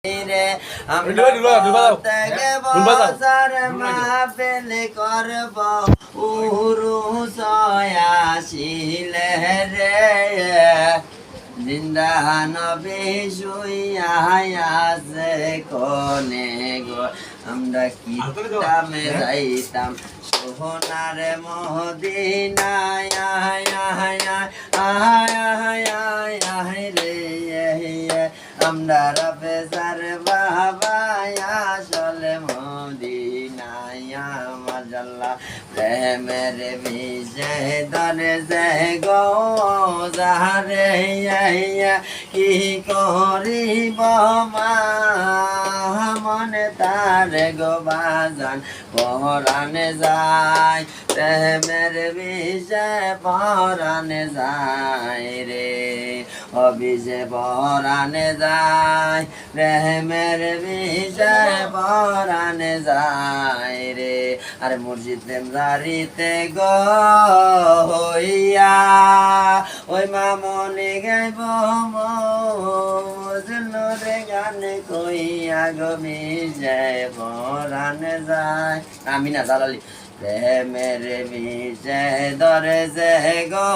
রে আমরা থেকে বছর মাহফিল করব উরুস আসিলে রে জিন্দা নবী শুইয়া আছে কোনে গো আমরা কিতামে যাইতাম সোনার মদিনায় রে আমরা রবে সার বাবা আসলে মদিনায় মাশাআল্লাহ প্রেমের বিষয় ধরে যে গো যারে কি করিব মা মনে তার গো বাজান পরানে যায় প্রেমের বিষয় পরানে যায় রে অবিষে পরানে যায় প্রেমের বিষয় পরানে যায় রে আরে মুর্শিদ প্রেমদারিতে গো হইয়া ওই মামনি গাইব মজনুরে গান কইয়া গো বিষয় পরানে যায় আমিনা জালালি প্রেমের বিষয় ধরে যে গো